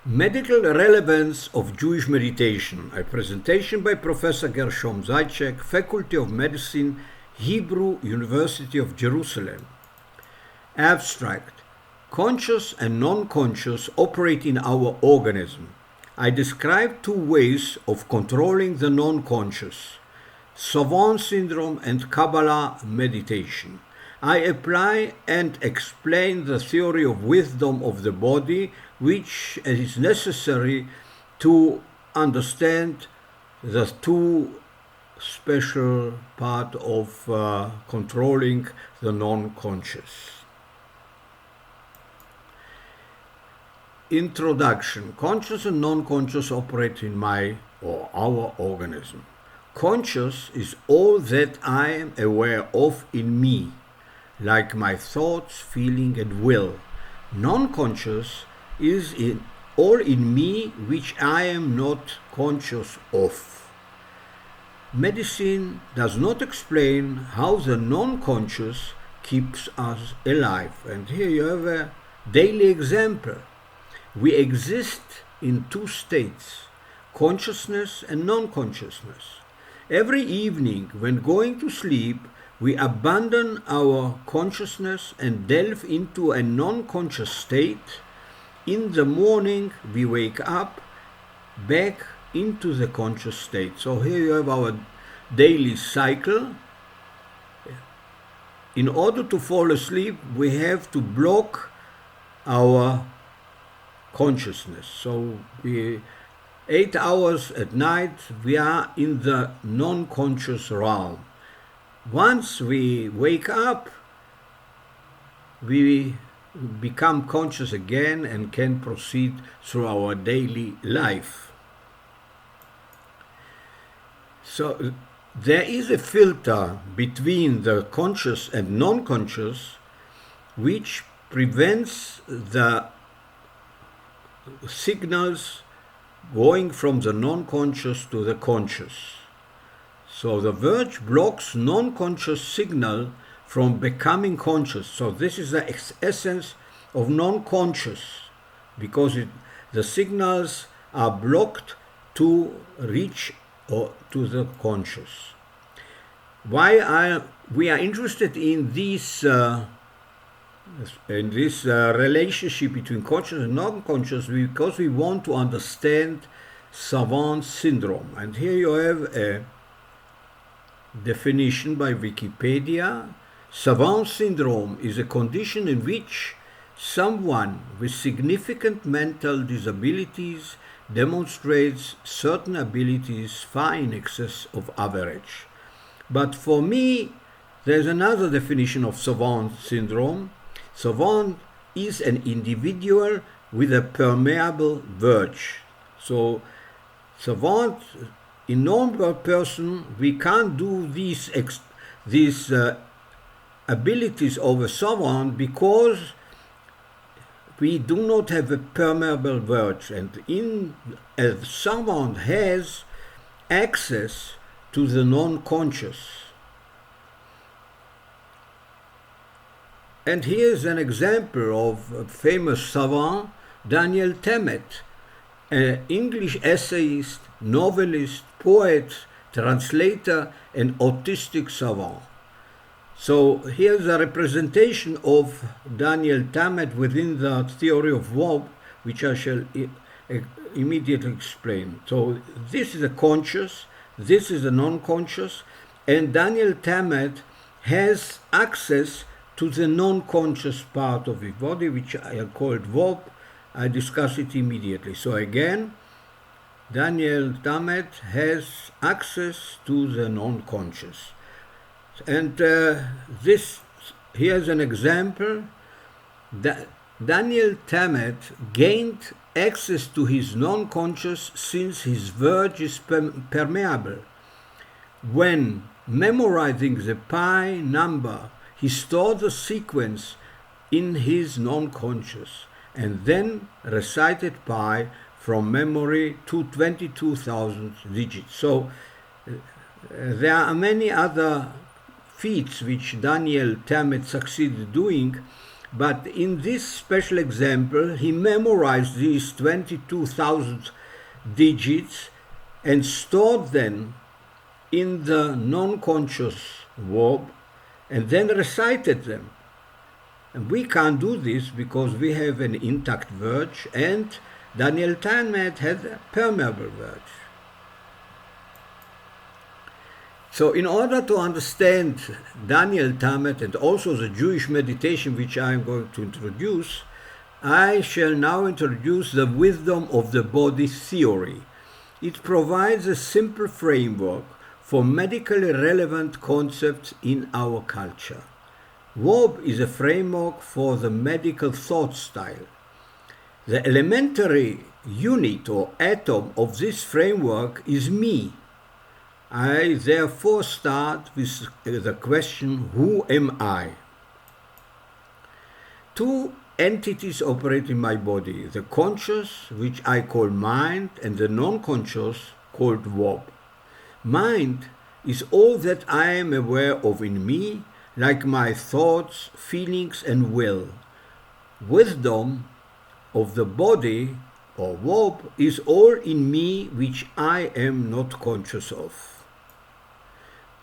Medical Relevance of Jewish Meditation, a presentation by Professor Gershom Zajcek, Faculty of Medicine, Hebrew University of Jerusalem. Abstract: conscious and non-conscious operate in our organism. I describe two ways of controlling the non-conscious: Savant syndrome and Kabbalah meditation. I apply and explain the theory of wisdom of the body, which is necessary to understand the two special part of controlling the non-conscious. Introduction. Conscious and non-conscious operate in my or our organism. Conscious is all that I am aware of in me, like my thoughts, feeling, and will. Non-conscious is all in me which I am not conscious of. Medicine does not explain how the non-conscious keeps us alive. And here you have a daily example. We exist in two states, consciousness and non-consciousness. Every evening when going to sleep, we abandon our consciousness and delve into a non-conscious state. In the morning, we wake up back into the conscious state. So here you have our daily cycle. In order to fall asleep, we have to block our consciousness. So 8 hours at night, we are in the non-conscious realm. Once we wake up, we become conscious again and can proceed through our daily life. So there is a filter between the conscious and non-conscious which prevents the signals going from the non-conscious to the conscious. So the verge blocks non-conscious signal from becoming conscious. So this is the essence of non-conscious, because the signals are blocked to reach or to the conscious. Why we are interested in this relationship between conscious and non-conscious? Because we want to understand Savant syndrome. And here you have a definition by Wikipedia. Savant syndrome is a condition in which someone with significant mental disabilities demonstrates certain abilities far in excess of average. But for me, there's another definition of Savant syndrome. Savant is an individual with a permeable verge. So Savant, in normal person, we can't do these abilities of a savant because we do not have a permeable verge, and a savant has access to the non-conscious. And here's an example of a famous savant, Daniel Tammet, an English essayist, novelist, poet, translator, and autistic savant. So here's a representation of Daniel Tammet within the theory of VOB, which I shall immediately explain. So this is a conscious, this is a non-conscious, and Daniel Tammet has access to the non-conscious part of his body, which I called VOB. I discuss it immediately. So again, Daniel Tammet has access to the non-conscious. And here's an example. Daniel Tammet gained access to his non-conscious since his verge is permeable. When memorizing the pi number, he stored the sequence in his non-conscious and then recited pi from memory to 22,000 digits. So there are many other feats which Daniel Tammet succeeded doing, But in this special example, he memorized these 22,000 digits and stored them in the non-conscious verb and then recited them. And we can't do this because we have an intact verge and Daniel Tammet had a permeable verge. So in order to understand Daniel Tammet and also the Jewish meditation which I am going to introduce, I shall now introduce the wisdom of the body theory. It provides a simple framework for medically relevant concepts in our culture. Verb is a framework for the medical thought style. The elementary unit or atom of this framework is me. I therefore start with the question, who am I? Two entities operate in my body, the conscious, which I call mind, and the non-conscious, called verb. Mind is all that I am aware of in me, like my thoughts, feelings, and will. Wisdom of the body, or verb, is all in me which I am not conscious of.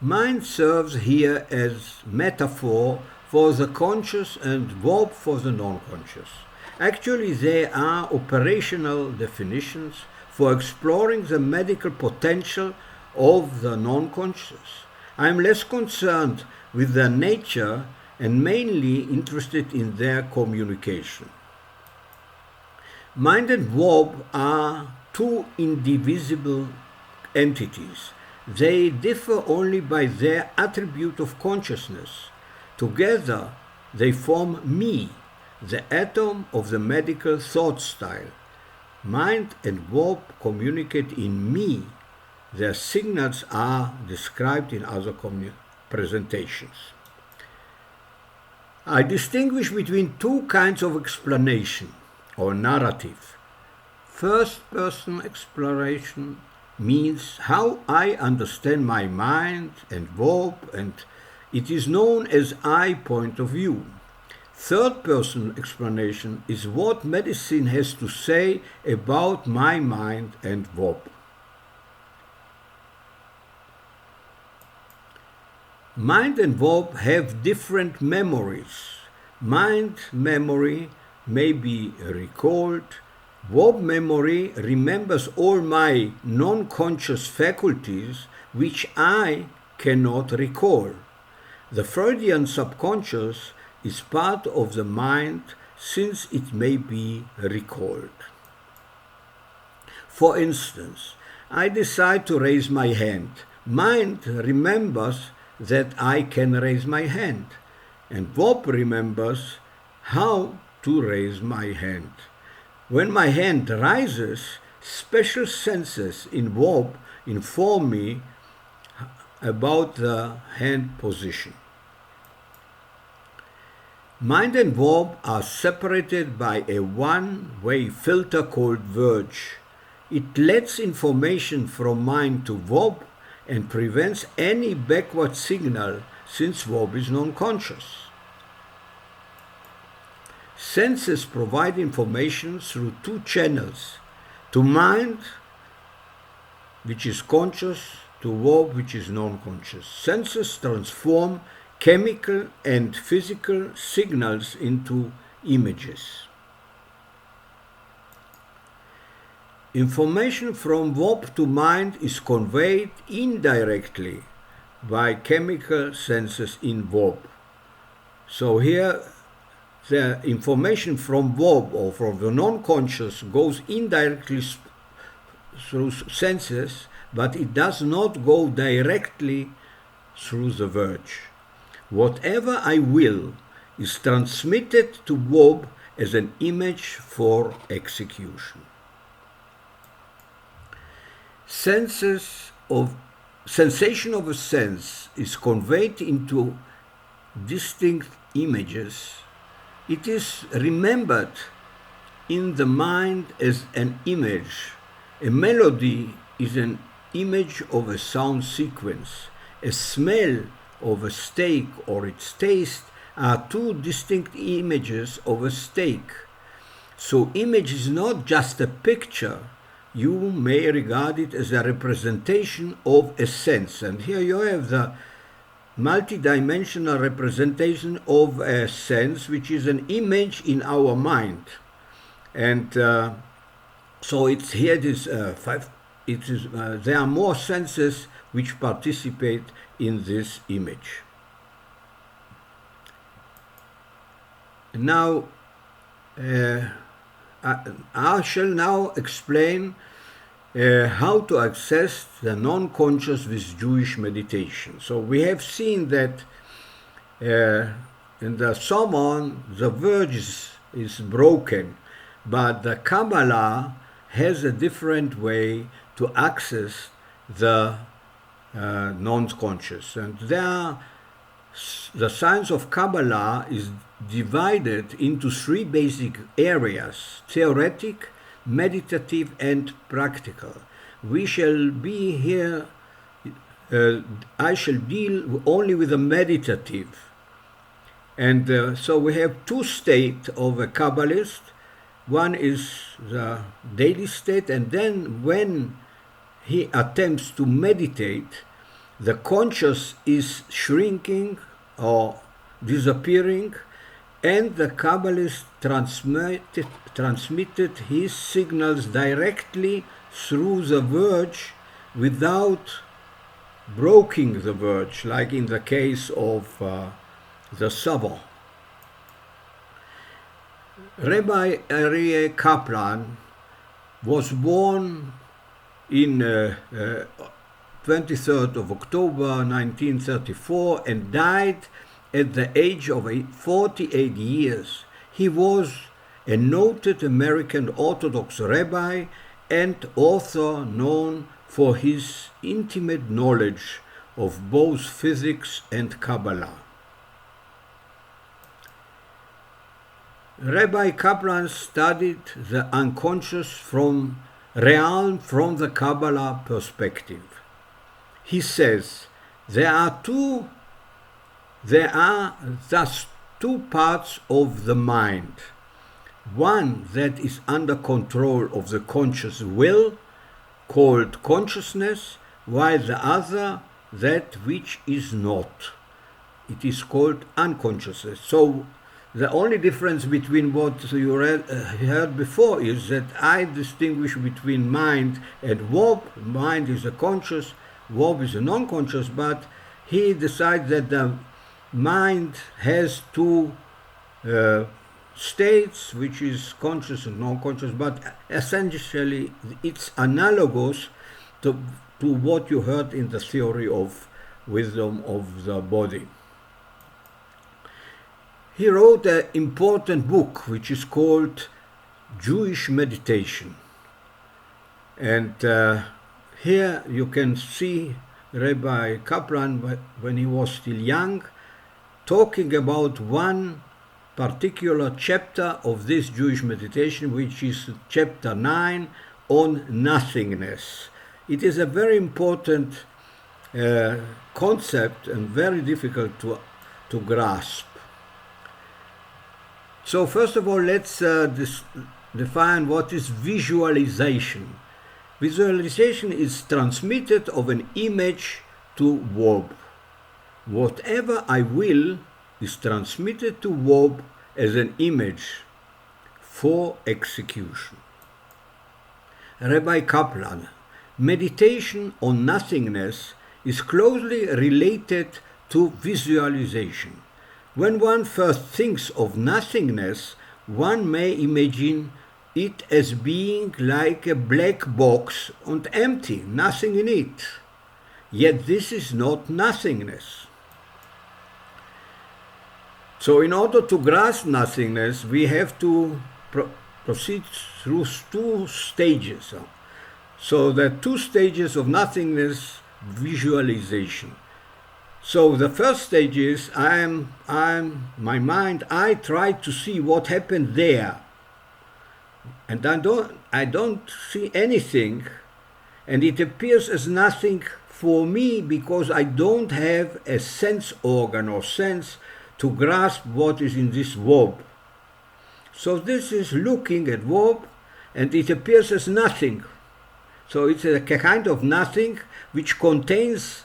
Mind serves here as metaphor for the conscious and verb for the non-conscious. Actually, they are operational definitions for exploring the medical potential of the non-conscious. I am less concerned with their nature and mainly interested in their communication. Mind and verb are two indivisible entities. They differ only by their attribute of consciousness. Together, they form me, the atom of the medical thought style. Mind and verb communicate in me. Their signals are described in other presentations. I distinguish between two kinds of explanation or narrative. First-person exploration means how I understand my mind and verb, and it is known as I point of view. Third-person explanation is what medicine has to say about my mind and verb. Mind and verb have different memories. Mind memory may be recalled. Verb memory remembers all my non-conscious faculties which I cannot recall. The Freudian subconscious is part of the mind since it may be recalled. For instance, I decide to raise my hand. Mind remembers that I can raise my hand, and verb remembers how to raise my hand. When my hand rises, special senses in verb inform me about the hand position. Mind and verb are separated by a one-way filter called verge. It lets information from mind to verb and prevents any backward signal since verb is non-conscious. Senses provide information through two channels, to mind, which is conscious, to verb, which is non-conscious. Senses transform chemical and physical signals into images. Information from verb to mind is conveyed indirectly by chemical senses in verb. So here the information from verb or from the non-conscious goes indirectly through senses, but it does not go directly through the verge. Whatever I will is transmitted to verb as an image for execution. Sensation of a sense is conveyed into distinct images. It is remembered in the mind as an image. A melody is an image of a sound sequence. A smell of a steak or its taste are two distinct images of a steak. So image is not just a picture. You may regard it as a representation of a sense. And here you have the multidimensional representation of a sense, which is an image in our mind. And so it's here it is five. It is there are more senses which participate in this image. Now, I shall now explain how to access the non-conscious with Jewish meditation. So we have seen that in the Sermon the verge is broken, but the Kabbalah has a different way to access the non-conscious. And the science of Kabbalah is divided into three basic areas: theoretic, meditative, and practical. We shall be here, I shall deal only with the meditative. And so we have two states of a Kabbalist. One is the daily state, and then when he attempts to meditate, the conscious is shrinking or disappearing, and the Kabbalist transmitted his signals directly through the verge without breaking the verge, like in the case of the savant. Rabbi Aryeh Kaplan was born in 23rd of October 1934 and died at the age of 48 years. He was a noted American Orthodox rabbi and author known for his intimate knowledge of both physics and Kabbalah. Rabbi Kaplan studied the unconscious realm from the Kabbalah perspective. He says, there are thus two parts of the mind. One that is under control of the conscious will, called consciousness, while the other that which is not. It is called unconsciousness. So the only difference between what you heard before is that I distinguish between mind and Wob. Mind is a conscious, Wob is a non-conscious, but he decides that the mind has two states, which is conscious and non-conscious, but essentially it's analogous to what you heard in the theory of wisdom of the body. He wrote an important book which is called Jewish Meditation. And here you can see Rabbi Kaplan, when he was still young, talking about one particular chapter of this Jewish meditation, which is chapter 9 on nothingness. It is a very important concept and very difficult to grasp. So first of all, let's define what is visualization. Visualization is transmitted of an image to Wob. Whatever I will is transmitted to Wob as an image for execution. Rabbi Kaplan, meditation on nothingness is closely related to visualization. When one first thinks of nothingness, one may imagine it as being like a black box and empty, nothing in it. Yet this is not nothingness. So in order to grasp nothingness, we have to proceed through two stages. So the two stages of nothingness visualization. So the first stage is my mind, I try to see what happened there. And I don't see anything, and it appears as nothing for me because I don't have a sense organ or sense to grasp what is in this verb. So this is looking at verb, and it appears as nothing. So it's a kind of nothing which contains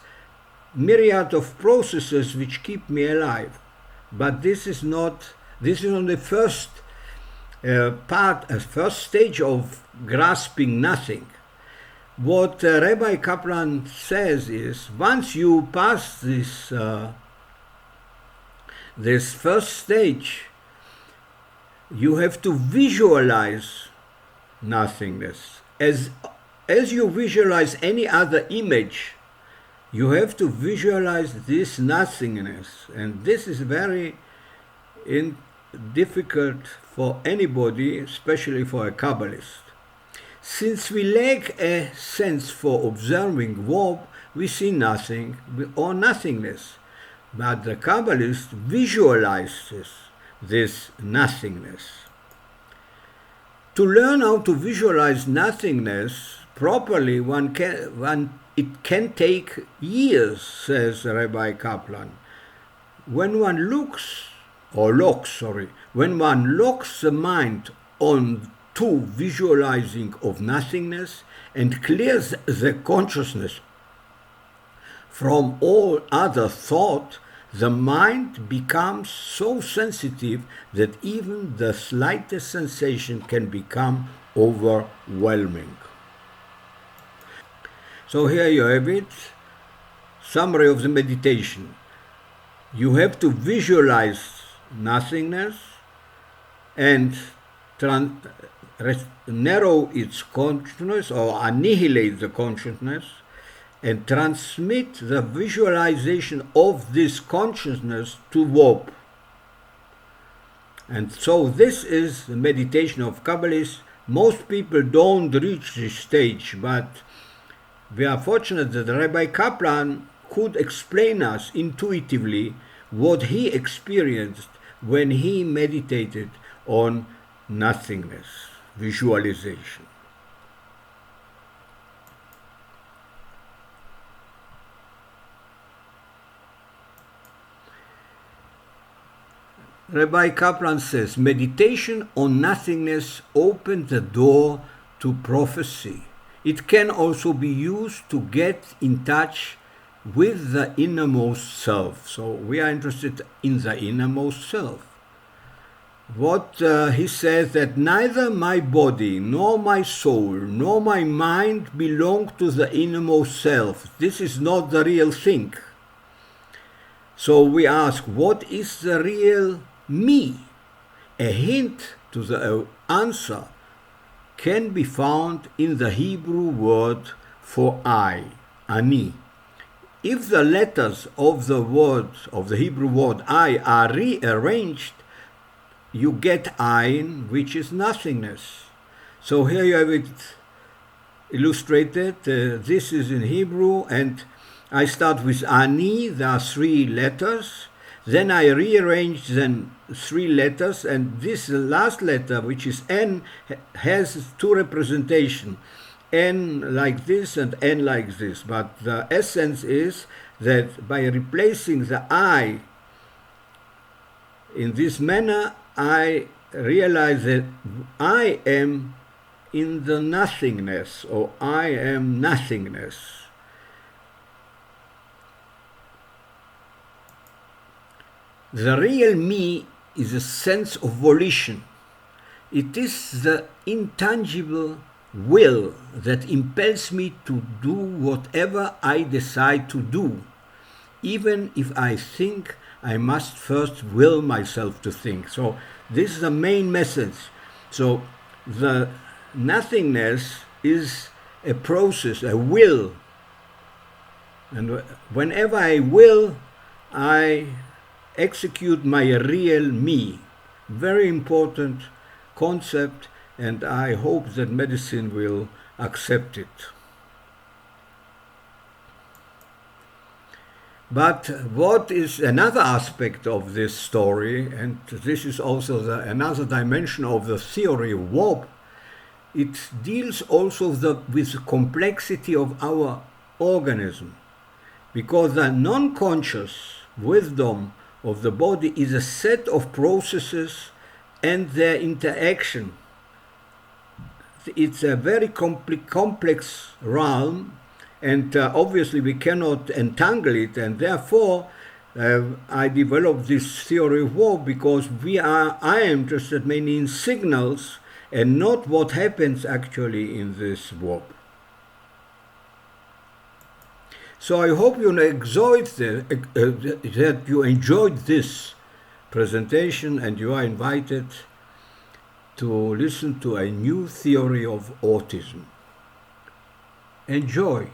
myriad of processes which keep me alive. But this is on the first first stage of grasping nothing. What Rabbi Kaplan says is, once you pass this first stage, you have to visualize nothingness. As you visualize any other image, you have to visualize this nothingness. And this is very difficult for anybody, especially for a Kabbalist. Since we lack a sense for observing verb, we see nothing or nothingness. But the Kabbalist visualizes this nothingness. To learn how to visualize nothingness properly, it can take years, says Rabbi Kaplan. When one locks the mind on to visualizing of nothingness and clears the consciousness from all other thought, the mind becomes so sensitive that even the slightest sensation can become overwhelming. So here you have it, summary of the meditation. You have to visualize nothingness and narrow its consciousness or annihilate the consciousness and transmit the visualization of this consciousness to verb. And so this is the meditation of Kabbalists. Most people don't reach this stage, but we are fortunate that Rabbi Kaplan could explain us intuitively what he experienced when he meditated on nothingness, visualization. Rabbi Kaplan says, meditation on nothingness opens the door to prophecy. It can also be used to get in touch with the innermost self. So we are interested in the innermost self. What he says that neither my body, nor my soul, nor my mind belong to the innermost self. This is not the real thing. So we ask, what is the real me? A hint to the answer can be found in the Hebrew word for I, ani. If the letters of the Hebrew word I are rearranged, you get ayin, which is nothingness. So here you have it illustrated. This is in Hebrew, and I start with ani. There are three letters. Then I rearrange them three letters, and this last letter, which is N, has two representations, N like this and N like this. But the essence is that by replacing the I in this manner, I realize that I am in the nothingness, or I am nothingness. The real me is a sense of volition. It is the intangible will that impels me to do whatever I decide to do, even if I think I must first will myself to think. So this is the main message. So the nothingness is a process, a will. And whenever I will, I execute my real me. Very important concept, and I hope that medicine will accept it. But what is another aspect of this story, and this is also another dimension of the theory of verb, it deals also with the complexity of our organism, because the non-conscious wisdom of the body is a set of processes and their interaction. It's a very complex realm, and obviously we cannot entangle it, and therefore I developed this theory of warp because I am interested mainly in signals and not what happens actually in this warp. So I hope you that you enjoyed this presentation, and you are invited to listen to a new theory of autism. Enjoy.